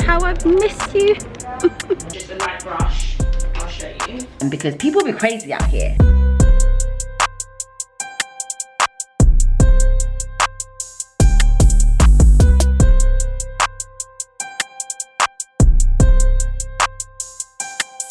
how I've missed you. Just a light brush, I'll show you. And because people be crazy out here.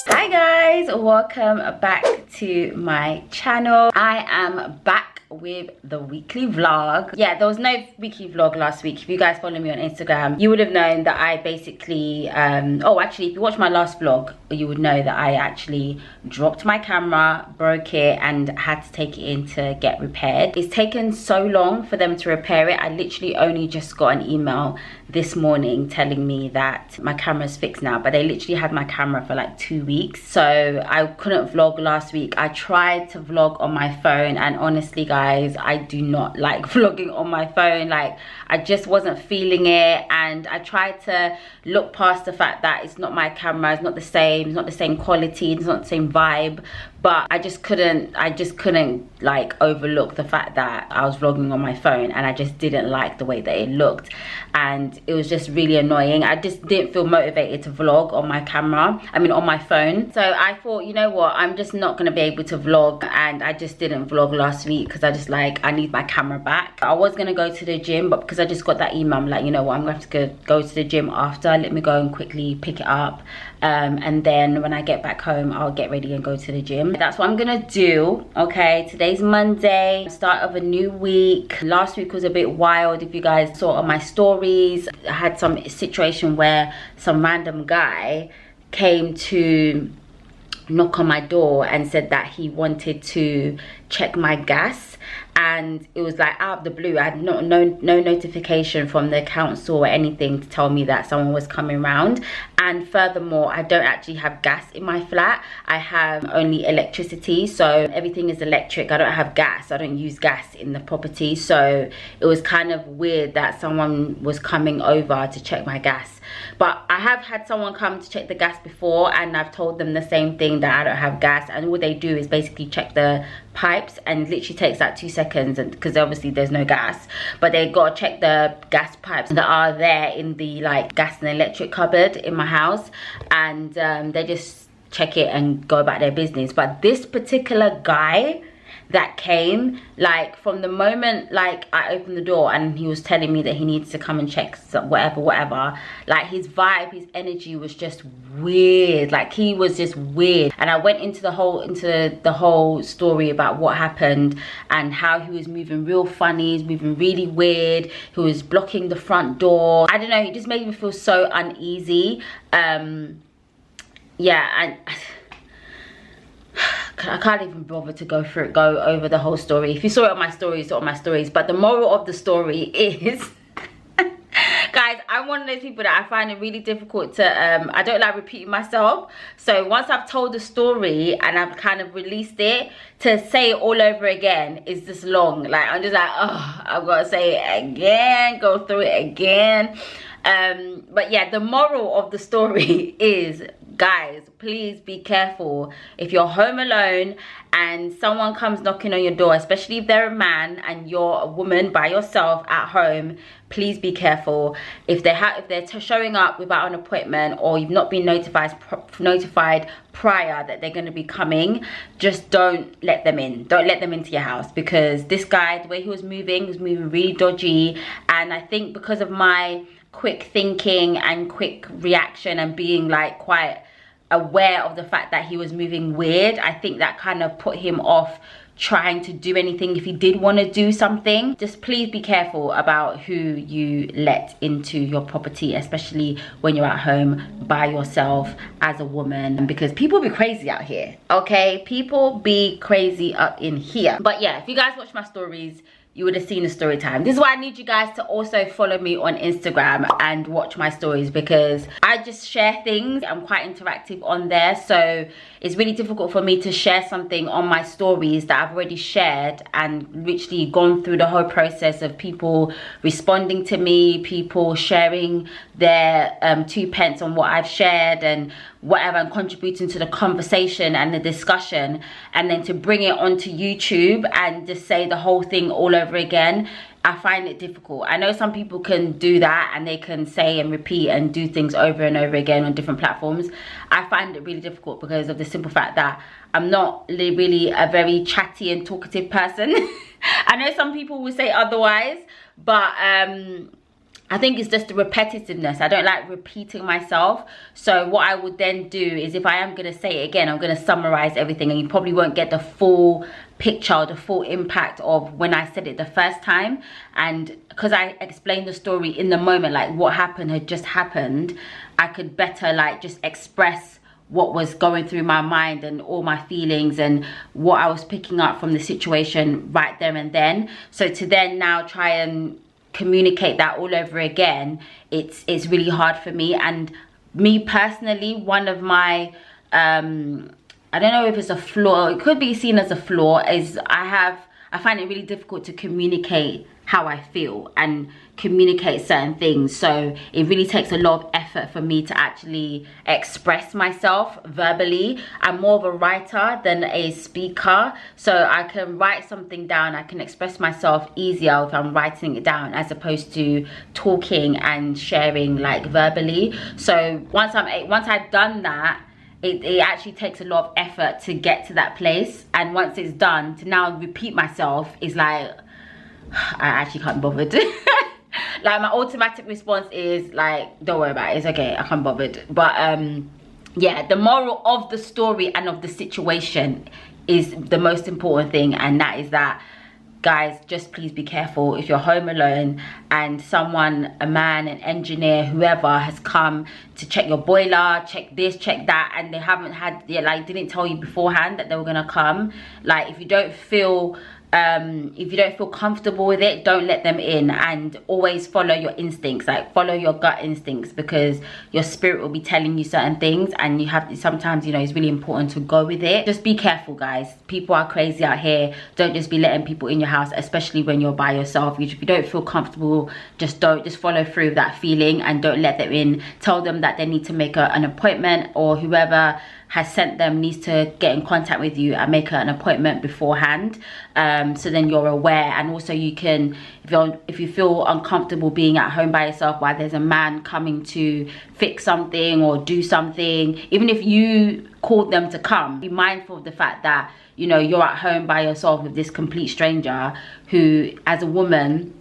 Hi guys, welcome back to my channel. I am back with the weekly vlog. Yeah, there was no weekly vlog last week. If you guys follow me on Instagram, you would have known that I basically oh, actually, if you watch my last vlog, you would know that I actually dropped my camera, broke it, and had to take it in to get repaired. It's taken so long for them to repair it. I literally only just got an email this morning telling me that my camera's fixed now, but they literally had my camera for like 2 weeks, so I couldn't vlog last week. I tried to vlog on my phone, and honestly guys, I do not like vlogging on my phone. Like, I just wasn't feeling it, and I tried to look past the fact that it's not my camera, it's not the same quality, it's not the same vibe, but I just couldn't like overlook the fact that I was vlogging on my phone, and I just didn't like the way that it looked, and it was just really annoying. I just didn't feel motivated to vlog on my camera, on my phone. So I thought, you know what, I'm just not gonna be able to vlog, and I just didn't vlog last week because I just I need my camera back. I was gonna go to the gym, but because I just got that email, I'm like, you know what, I'm gonna have to go to the gym after. Let me go and quickly pick it up, and then when I get back home, I'll get ready and go to the gym. That's what I'm gonna do. Okay, today's Monday, start of a new week. Last week was a bit wild. If you guys saw on my stories, I had some situation where some random guy came to knock on my door and said that he wanted to check my gas, and it was like out of the blue. I had no notification from the council or anything to tell me that someone was coming round. And furthermore, I don't actually have gas in my flat. I have only electricity, so everything is electric. I don't have gas. I don't use gas in the property, so it was kind of weird that someone was coming over to check my gas. But I have had someone come to check the gas before, and I've told them the same thing, that I don't have gas, and all they do is basically check the pipes, and it literally takes like 2 seconds, and because obviously there's no gas, but they gotta check the gas pipes that are there in the like gas and electric cupboard in my house, and they just check it and go about their business. But this particular guy that came, like from the moment like I opened the door and he was telling me that he needs to come and check whatever, like his vibe, his energy was just weird. Like, he was just weird, and I went into the whole story about what happened and how he was moving real funny, he's moving really weird, he was blocking the front door. I don't know, he just made me feel so uneasy. Yeah, and I can't even bother to go over the whole story. If you saw it on my stories, you saw it on my stories. But the moral of the story is, guys, I'm one of those people that I find it really difficult to, I don't like repeating myself. So once I've told the story and I've kind of released it, to say it all over again is just long. Like, I'm just like, oh, I've got to say it again, go through it again. But yeah, the moral of the story is, guys, please be careful. If you're home alone and someone comes knocking on your door, especially if they're a man and you're a woman by yourself at home, please be careful. If they're showing up without an appointment, or you've not been notified prior that they're going to be coming, just don't let them in. Don't let them into your house, because this guy, the way he was moving really dodgy. And I think because of my quick thinking and quick reaction and being like quite aware of the fact that he was moving weird, I think that kind of put him off trying to do anything if he did want to do something. Just please be careful about who you let into your property, especially when you're at home by yourself as a woman, because people be crazy out here. Okay, people be crazy up in here. But yeah, if you guys watch my stories, you would have seen the story time. This is why I need you guys to also follow me on Instagram and watch my stories, because I just share things. I'm quite interactive on there, so it's really difficult for me to share something on my stories that I've already shared and literally gone through the whole process of people responding to me, people sharing their 2 pence on what I've shared and whatever and contributing to the conversation and the discussion, and then to bring it onto YouTube and just say the whole thing all over again, I find it difficult. I know some people can do that and they can say and repeat and do things over and over again on different platforms. I find it really difficult because of the simple fact that I'm not really a very chatty and talkative person. I know some people will say otherwise, but I think it's just the repetitiveness. I don't like repeating myself. So what I would then do is, if I am going to say it again, I'm going to summarize everything, and you probably won't get the full picture, the full impact of when I said it the first time. And because I explained the story in the moment, like what happened had just happened, I could better like just express what was going through my mind and all my feelings and what I was picking up from the situation right there and then. So to then now try and communicate that all over again, it's really hard for me. And me personally, one of my I don't know if it's a flaw, it could be seen as a flaw, is I find it really difficult to communicate how I feel and communicate certain things. So it really takes a lot of effort for me to actually express myself verbally. I'm more of a writer than a speaker, so I can write something down, I can express myself easier if I'm writing it down as opposed to talking and sharing like verbally. So once I've done that, it actually takes a lot of effort to get to that place, and once it's done, to now repeat myself is like, I actually can't be bothered. Like my automatic response is like, don't worry about it, it's okay, I can't be bothered. But yeah, the moral of the story and of the situation is the most important thing, and that is that, guys, just please be careful if you're home alone and someone, a man, an engineer, whoever has come to check your boiler, check this, check that, and they haven't had, like, didn't tell you beforehand that they were gonna come. Like, if you don't feel comfortable with it, don't let them in, and always follow your instincts, like follow your gut instincts, because your spirit will be telling you certain things, and you have to, sometimes, you know, it's really important to go with it. Just be careful, guys. People are crazy out here. Don't just be letting people in your house, especially when you're by yourself. If you don't feel comfortable, just follow through with that feeling and don't let them in. Tell them that they need to make an appointment, or whoever has sent them needs to get in contact with you and make an appointment beforehand, so then you're aware. And also you can, if you feel uncomfortable being at home by yourself while there's a man coming to fix something or do something, even if you called them to come, be mindful of the fact that, you know, you're at home by yourself with this complete stranger who, as a woman,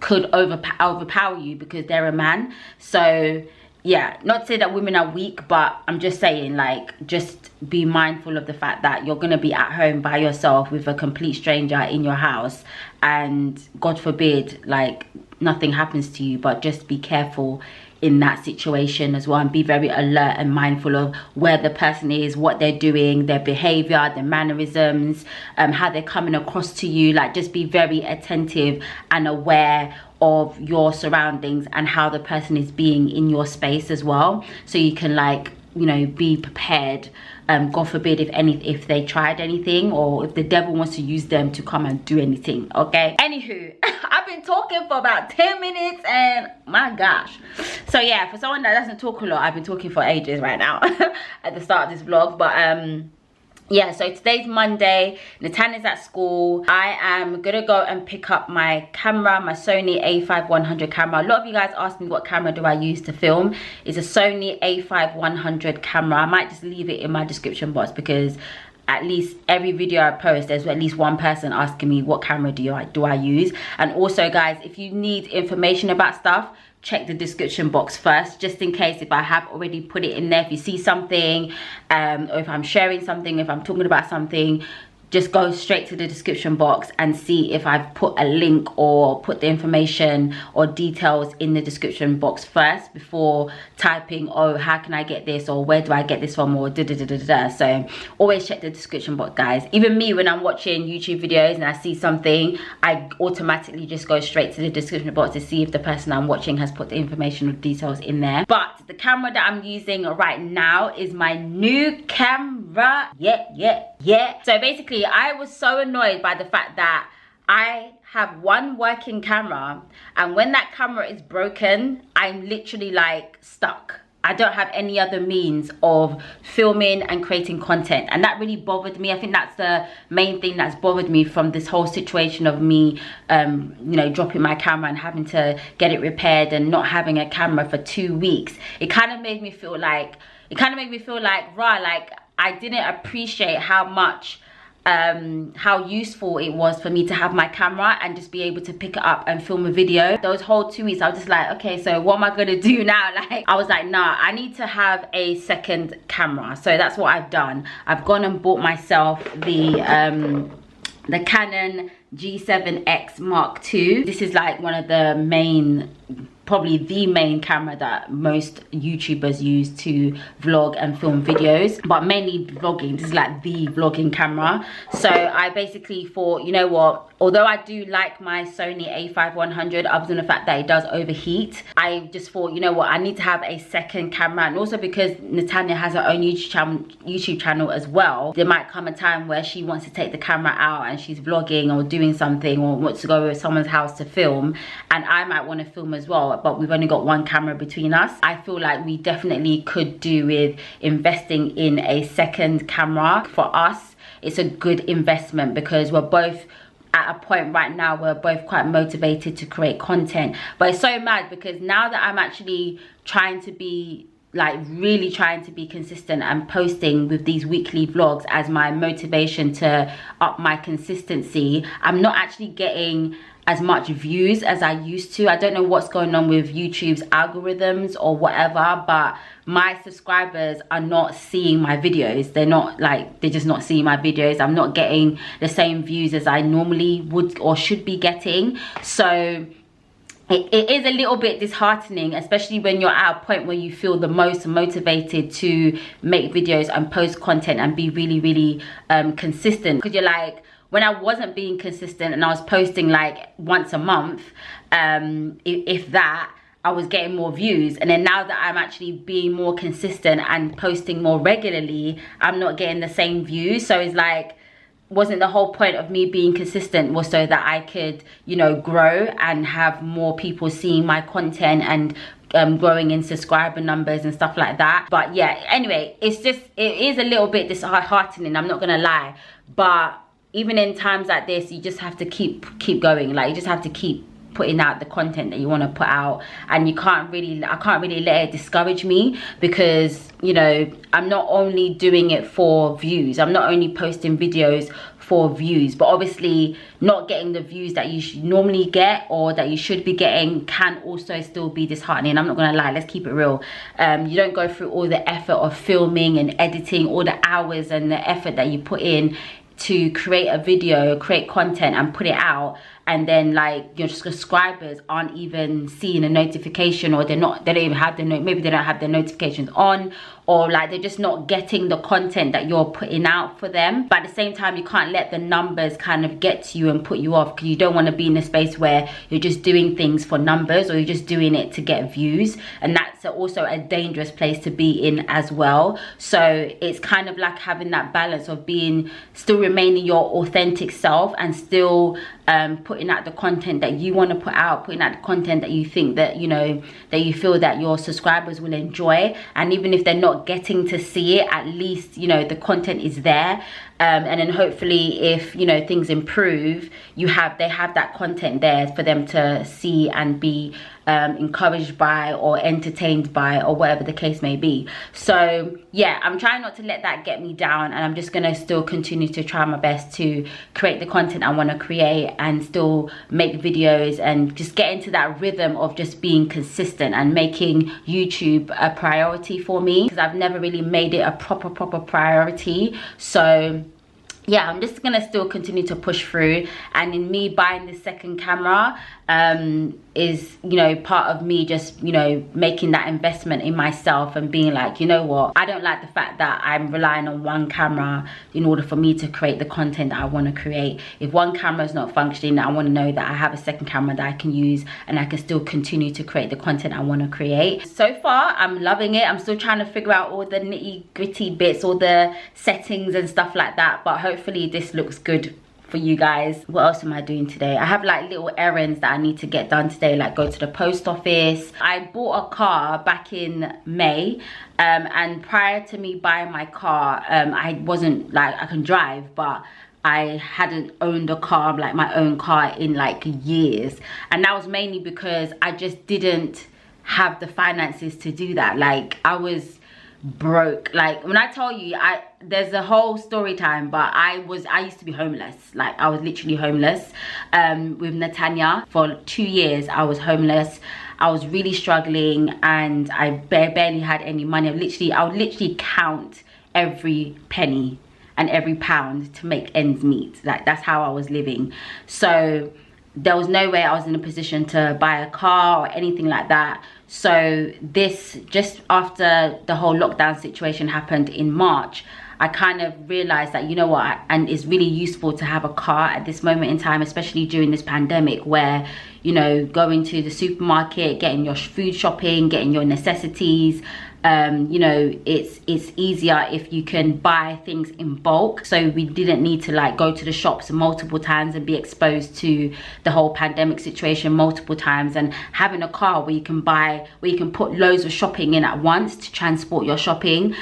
could overpower you because they're a man. So yeah, not to say that women are weak, but I'm just saying, like, just be mindful of the fact that you're gonna be at home by yourself with a complete stranger in your house, and God forbid, like, nothing happens to you, but just be careful in that situation as well, and be very alert and mindful of where the person is, what they're doing, their behavior, their mannerisms, how they're coming across to you. Like, just be very attentive and aware of your surroundings and how the person is being in your space as well, so you can, like, you know, be prepared. God forbid if they tried anything, or if the devil wants to use them to come and do anything. Okay, anywho, I've been talking for about 10 minutes and my gosh. So yeah, for someone that doesn't talk a lot, I've been talking for ages right now at the start of this vlog. But yeah, so today's Monday, Natan is at school. I am gonna go and pick up my camera, my Sony a5-100 camera. A lot of you guys ask me what camera do I use to film. It's a Sony a5-100 camera. I might just leave it in my description box, because at least every video I post, there's at least one person asking me what camera do I use. And also, guys, if you need information about stuff, check the description box first, just in case if I have already put it in there. If you see something, or if I'm sharing something, if I'm talking about something, just go straight to the description box and see if I've put a link or put the information or details in the description box first, before typing, oh, how can I get this, or where do I get this from, or da-da-da-da-da. So always check the description box, guys. Even me, when I'm watching YouTube videos and I see something, I automatically just go straight to the description box to see if the person I'm watching has put the information or details in there. But the camera that I'm using right now is my new camera. Yeah. So basically, I was so annoyed by the fact that I have one working camera, and when that camera is broken, I'm literally like stuck. I don't have any other means of filming and creating content, and that really bothered me. I think that's the main thing that's bothered me from this whole situation of me you know, dropping my camera and having to get it repaired and not having a camera for 2 weeks. It kind of made me feel like right, like I didn't appreciate how much how useful it was for me to have my camera and just be able to pick it up and film a video. Those whole 2 weeks I was just like, okay, so what am I gonna do now? Like, I was like, nah, I need to have a second camera. So that's what I've done. I've gone and bought myself the Canon G7X Mark II. This is like one of the main, probably the main camera that most YouTubers use to vlog and film videos, but mainly vlogging. This is like the vlogging camera. So I basically thought, you know what, although I do like my Sony a5100, other than the fact that it does overheat, I just thought, you know what, I need to have a second camera. And also because Natanya has her own YouTube channel as well, there might come a time where she wants to take the camera out and she's vlogging or doing something, or wants to go to someone's house to film, and I might want to film as well, but we've only got one camera between us. I feel like we definitely could do with investing in a second camera. For us, it's a good investment because we're both at a point right now, we're both quite motivated to create content. But it's so mad because now that I'm actually trying to be, like, really trying to be consistent and posting with these weekly vlogs as my motivation to up my consistency, I'm not actually getting as much views as I used to. I don't know what's going on with YouTube's algorithms or whatever, but my subscribers are not seeing my videos. They're just not seeing my videos. I'm not getting the same views as I normally would or should be getting. So it is a little bit disheartening, especially when you're at a point where you feel the most motivated to make videos and post content and be really, really consistent. Because you're like, when I wasn't being consistent and I was posting like once a month, if that, I was getting more views. And then now that I'm actually being more consistent and posting more regularly, I'm not getting the same views. So it's like, wasn't the whole point of me being consistent was so that I could, you know, grow and have more people seeing my content and growing in subscriber numbers and stuff like that? But yeah, anyway, it is a little bit disheartening, I'm not gonna lie. But even in times like this, you just have to keep going. Like, you just have to keep putting out the content that you want to put out, and I can't really let it discourage me, because, you know, I'm not only doing it for views, I'm not only posting videos for views, but obviously not getting the views that you should normally get or that you should be getting can also still be disheartening. I'm not gonna lie, let's keep it real. You don't go through all the effort of filming and editing, all the hours and the effort that you put in to create a video, create content and put it out, and then like your subscribers aren't even seeing a notification, or they don't even have maybe they don't have their notifications on, or like they're just not getting the content that you're putting out for them. But at the same time, you can't let the numbers kind of get to you and put you off, because you don't want to be in a space where you're just doing things for numbers, or you're just doing it to get views, and that's also a dangerous place to be in as well. So it's kind of like having that balance of still remaining your authentic self and still putting out the content that you want to put out, putting out the content that you think that, you know, that you feel that your subscribers will enjoy. And even if they're not getting to see it, at least, you know, the content is there. And then hopefully, if, you know, things improve, they have that content there for them to see and be encouraged by or entertained by, or whatever the case may be. So yeah, I'm trying not to let that get me down, and I'm just gonna still continue to try my best to create the content I want to create and still make videos, and just get into that rhythm of just being consistent and making YouTube a priority for me, because I've never really made it a proper priority. So yeah, I'm just gonna still continue to push through. And in me buying this second camera is, you know, part of me just, you know, making that investment in myself and being like, you know what, I don't like the fact that I'm relying on one camera in order for me to create the content that I want to create. If one camera is not functioning, I want to know that I have a second camera that I can use, and I can still continue to create the content I want to create. So far, I'm loving it. I'm still trying to figure out all the nitty gritty bits, all the settings and stuff like that, but hopefully this looks good for you guys. What else am I doing today? I have like little errands that I need to get done today, like go to the post office. I bought a car back in May, and prior to me buying my car, I wasn't like, I can drive, but I hadn't owned a car, like my own car, in like years. And that was mainly because I just didn't have the finances to do that. Like I was broke. Like when I tell you, there's a whole story time, but I used to be homeless. Like I was literally homeless with Natanya for 2 years. I was homeless. I was really struggling, and I barely had any money. I would literally count every penny and every pound to make ends meet. Like that's how I was living. So there was no way I was in a position to buy a car or anything like that. So this, just after the whole lockdown situation happened in March, I kind of realized that, you know what, and it's really useful to have a car at this moment in time, especially during this pandemic, where, you know, going to the supermarket, getting your food shopping, getting your necessities, you know, it's easier if you can buy things in bulk. So we didn't need to like go to the shops multiple times and be exposed to the whole pandemic situation multiple times. And having a car where you can put loads of shopping in at once to transport your shopping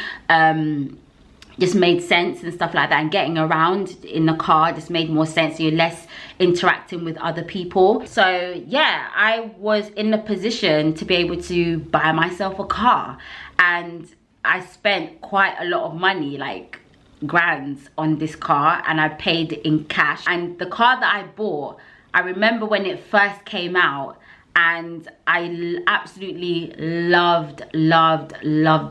just made sense and stuff like that. And getting around in the car just made more sense. So you're less interacting with other people. So yeah, I was in the position to be able to buy myself a car, and I spent quite a lot of money, like grands, on this car, and I paid in cash. And the car that I bought, I remember when it first came out, and I absolutely loved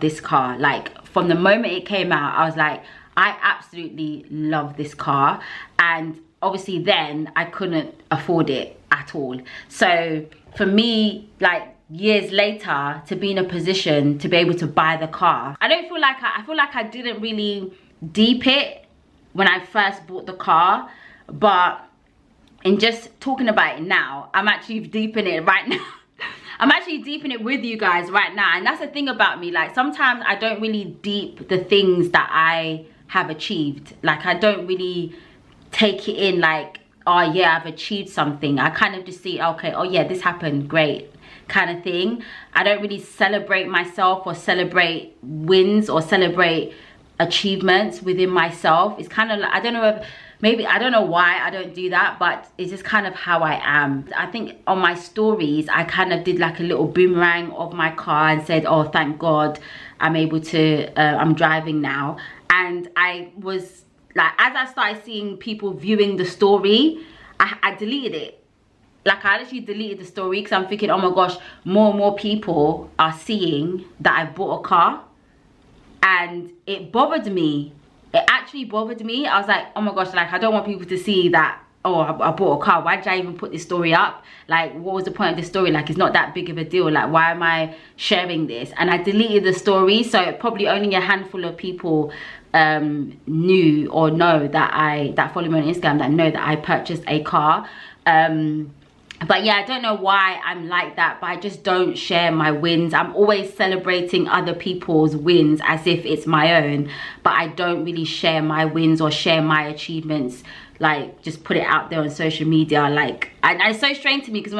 this car. Like from the moment it came out, I was like, I absolutely love this car. And obviously then I couldn't afford it at all. So for me, like years later, to be in a position to be able to buy the car, I feel like I didn't really deep it when I first bought the car, but in just talking about it now, I'm actually deeping it right now. I'm actually deeping it with you guys right now. And that's the thing about me, like sometimes I don't really deep the things that I have achieved. Like I don't really take it in like, oh yeah, I've achieved something. I kind of just see, okay, oh yeah, this happened, great, kind of thing. I don't really celebrate myself or celebrate wins or celebrate achievements within myself. It's kind of like, I don't know if, maybe, I don't know why I don't do that, but it's just kind of how I am. I think on my stories, I kind of did like a little boomerang of my car and said, oh, thank God I'm able to, I'm driving now. And I was like, as I started seeing people viewing the story, I deleted it. Like I actually deleted the story because I'm thinking, oh my gosh, more and more people are seeing that I bought a car. And it bothered me. It actually bothered me. I was like, oh my gosh, like I don't want people to see that, oh, I bought a car. Why did I even put this story up? Like, what was the point of this story? Like, it's not that big of a deal. Like, why am I sharing this? And I deleted the story, so probably only a handful of people knew or know that follow me on Instagram, that know that I purchased a car. But yeah, I don't know why I'm like that, but I just don't share my wins. I'm always celebrating other people's wins as if it's my own, but I don't really share my wins or share my achievements, like just put it out there on social media. Like, and it's so strange to me because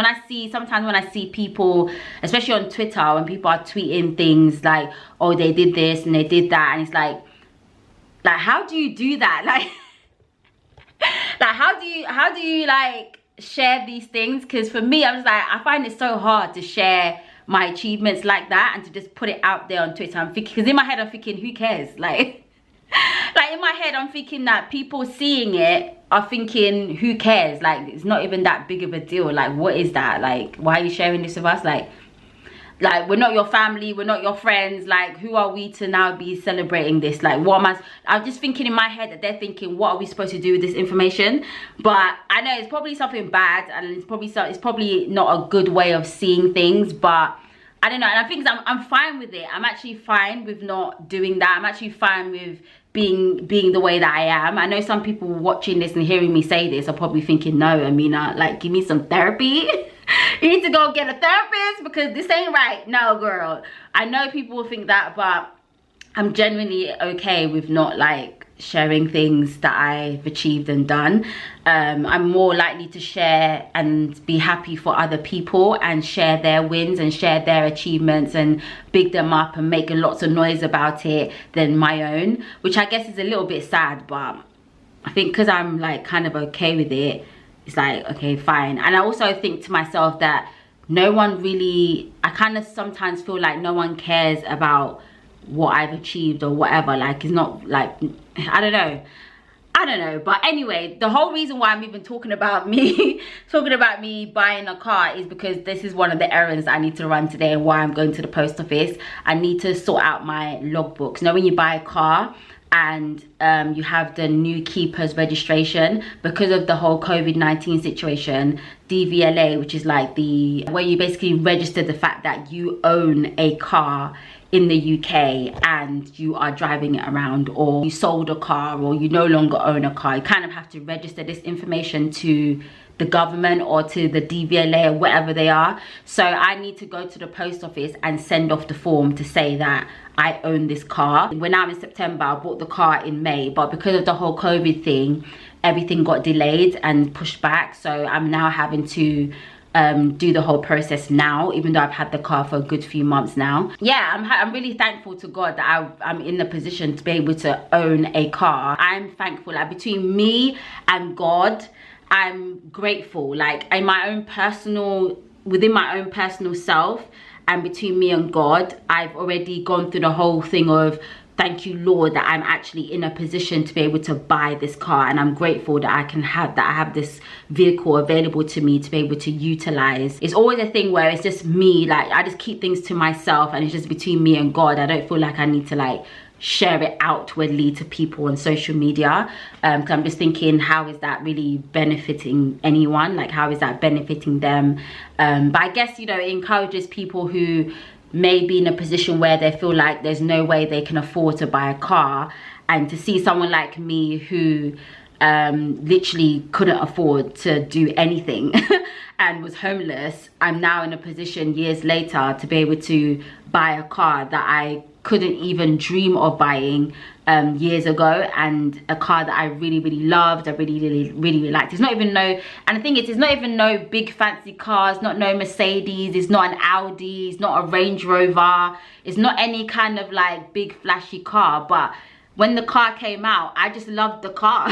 sometimes when I see people, especially on Twitter, when people are tweeting things like, oh, they did this and they did that, and it's like how do you do that? Like how do you like share these things? Because for me, I'm just like, I find it so hard to share my achievements like that and to just put it out there on Twitter. I'm thinking, because in my head I'm thinking, who cares? Like in my head I'm thinking that people seeing it are thinking, who cares? Like it's not even that big of a deal. Like what is that? Like why are you sharing this with us? Like we're not your family, we're not your friends. Like who are we to now be celebrating this? Like what am I'm just thinking in my head that they're thinking, what are we supposed to do with this information? But I know it's probably something bad, and it's probably not a good way of seeing things, but I don't know. And I think I'm fine with it. I'm actually fine with not doing that. I'm actually fine with being the way that I am. I know some people watching this and hearing me say this are probably thinking, no, Amina, like give me some therapy. You need to go get a therapist because this ain't right. No, girl. I know people will think that, but I'm genuinely okay with not like sharing things that I've achieved and done. I'm more likely to share and be happy for other people and share their wins and share their achievements and big them up and make lots of noise about it than my own, which I guess is a little bit sad, but I think because I'm like kind of okay with it, it's like, okay, fine. And I also think to myself that no one really, I kind of sometimes feel like no one cares about what I've achieved or whatever. Like, it's not like, I don't know, but anyway, the whole reason why I'm even talking about me buying a car is because this is one of the errands I need to run today, and why I'm going to the post office. I need to sort out my logbooks. You know, when you buy a car and you have the new keepers registration, because of the whole COVID-19 situation, DVLA, which is like the where you basically register the fact that you own a car in the UK and you are driving it around, or you sold a car, or you no longer own a car. You kind of have to register this information to the government or to the DVLA or whatever they are. So I need to go to the post office and send off the form to say that I own this car. We're now in September, I bought the car in May, but because of the whole COVID thing, everything got delayed and pushed back. So I'm now having to do the whole process now, even though I've had the car for a good few months now. Yeah, I'm really thankful to God that I'm in the position to be able to own a car. I'm thankful, like between me and God, I'm grateful. Like within my own personal self, and between me and God, I've already gone through the whole thing of, thank you, Lord, that I'm actually in a position to be able to buy this car. And I'm grateful that I have this vehicle available to me to be able to utilize. It's always a thing where it's just me, like I just keep things to myself and it's just between me and God. I don't feel like I need to like share it outwardly to people on social media, because I'm just thinking, how is that really benefiting anyone? Like, how is that benefiting them? But I guess, you know, it encourages people who may be in a position where they feel like there's no way they can afford to buy a car, and to see someone like me who literally couldn't afford to do anything and was homeless, I'm now in a position years later to be able to buy a car that I couldn't even dream of buying years ago, and a car that I really loved, I really liked. It's not even and the thing is, it's not even no big fancy cars, not no Mercedes, it's not an Audi, it's not a Range Rover, it's not any kind of like big flashy car. But when the car came out, I just loved the car.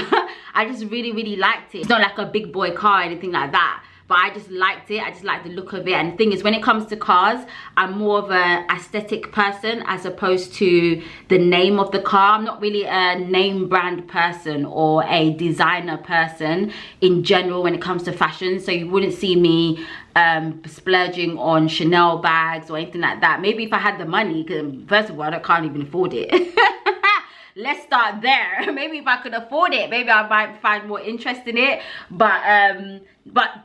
I just really liked it. It's not like a big boy car or anything like that, but I just liked it. I just liked the look of it. And the thing is, when it comes to cars, I'm more of an aesthetic person as opposed to the name of the car. I'm not really a name brand person or a designer person in general when it comes to fashion. So you wouldn't see me splurging on Chanel bags or anything like that. Maybe if I had the money, because first of all, I can't even afford it. Let's start there. Maybe if I could afford it, maybe I might find more interest in it. But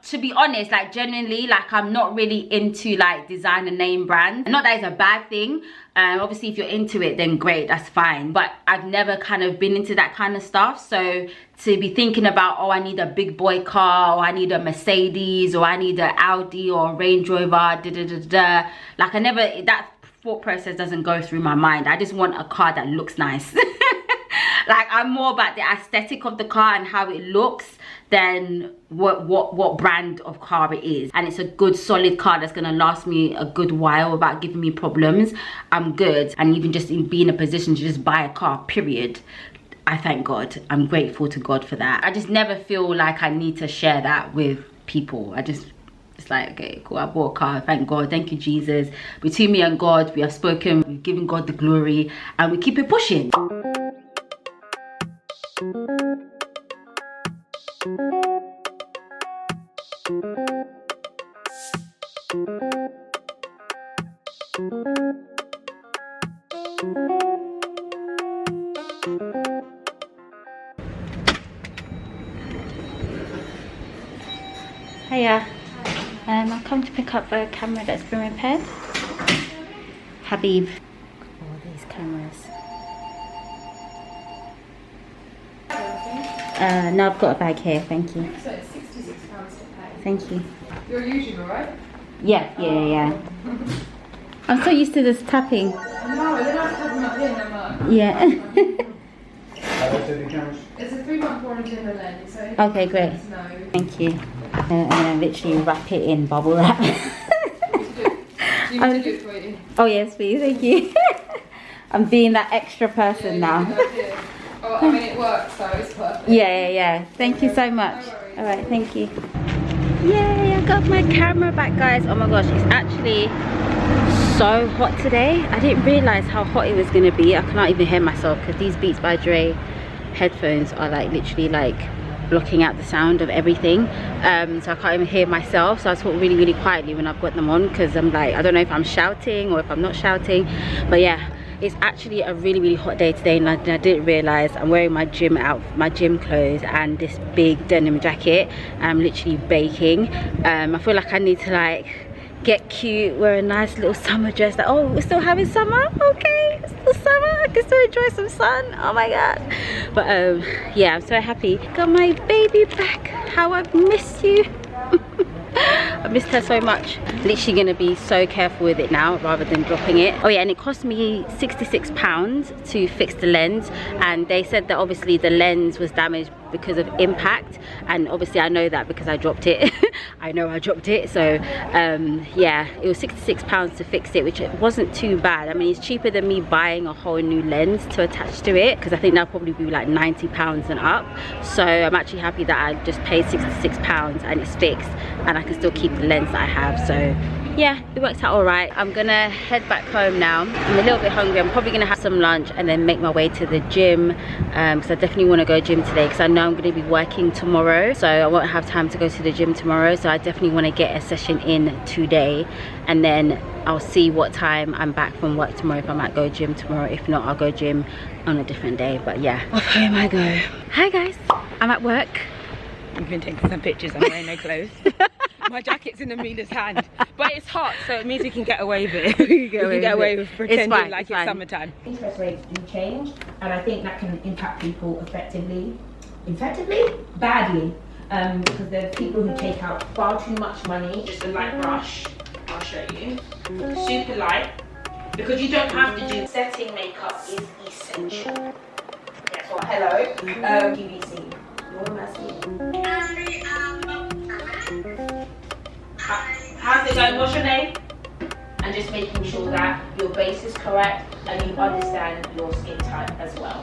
to be honest, like genuinely, like I'm not really into like designer name brands. Not that it's a bad thing. Obviously if you're into it, then great, that's fine. But I've never kind of been into that kind of stuff. So to be thinking about, oh, I need a big boy car, or I need a Mercedes, or I need an Audi or a Range Rover, like I never, that thought process doesn't go through my mind. I just want a car that looks nice. Like I'm more about the aesthetic of the car and how it looks than what brand of car it is. And it's a good solid car that's gonna last me a good while without giving me problems, I'm good. And even just be in a position to just buy a car, period, I thank God. I'm grateful to God for that. I just never feel like I need to share that with people. It's like, okay, cool, I bought a car, thank God, thank you Jesus. Between me and God, we have spoken, we've given God the glory, and we keep it pushing. Hiya. I've come to pick up a camera that's been repaired. Habib. All these cameras. No, I've got a bag here, thank you. So it's £66 to pay. Thank you. You're using, alright? Yeah. I'm so used to this tapping. No, they're not tapping up here, no, one. Yeah. It's a 3-month warranty on the lens, so Okay, great. no. Thank you. And then literally wrap it in bubble wrap. Do you want me to do it for you? Oh yes, please. Thank you. I'm being that extra person now. Oh, I mean it works, so it's perfect. Yeah. Thank you so much. No worries. All right, thank you. Yay, I got my camera back, guys. Oh my gosh, it's actually so hot today. I didn't realize how hot it was gonna be. I cannot even hear myself because these Beats by Dre headphones are like literally like blocking out the sound of everything, so I can't even hear myself. So I talk really quietly when I've got them on because I'm like, I don't know if I'm shouting or if I'm not shouting. But yeah, it's actually a really hot day today, and I didn't realize I'm wearing my gym clothes and this big denim jacket. I'm literally baking. I feel like I need to like get cute, wear a nice little summer dress. Like, oh, we're still having summer? Okay, it's still summer, I can still enjoy some sun. Oh my god. But yeah, I'm so happy. Got my baby back. How I've missed you. I missed her so much. Literally gonna be so careful with it now rather than dropping it. Oh yeah, and it cost me £66 to fix the lens, and they said that obviously the lens was damaged because of impact, and obviously I know that because I dropped it. I know I dropped it. So yeah, it was £66 to fix it, which wasn't too bad. I mean, it's cheaper than me buying a whole new lens to attach to it, because I think that'll probably be like £90 and up. So I'm actually happy that I just paid £66 and it's fixed, and I can still keep the lens that I have. So yeah, it works out all right. I'm gonna head back home now. I'm a little bit hungry. I'm probably gonna have some lunch and then make my way to the gym, because I definitely want to go gym today, because I know I'm going to be working tomorrow, so I won't have time to go to the gym tomorrow. So I definitely want to get a session in today, and then I'll see what time I'm back from work tomorrow, if I might go gym tomorrow. If not, I'll go gym on a different day. But yeah, off home I go. Hi guys, I'm at work. We've been taking some pictures. I'm wearing no clothes. My jacket's in Amelia's hand, but it's hot, so it means we can get away with it. We can get away with pretending like it's summertime. Interest rates do change, and I think that can impact people effectively, badly, because there are people who take out far too much money. Just a light brush, I'll show you. Super light, because you don't have to do Setting makeup is essential. Guess what? Hello, QVC. What am I seeing? How's it going? What's your name? And just making sure that your base is correct and you understand your skin type as well.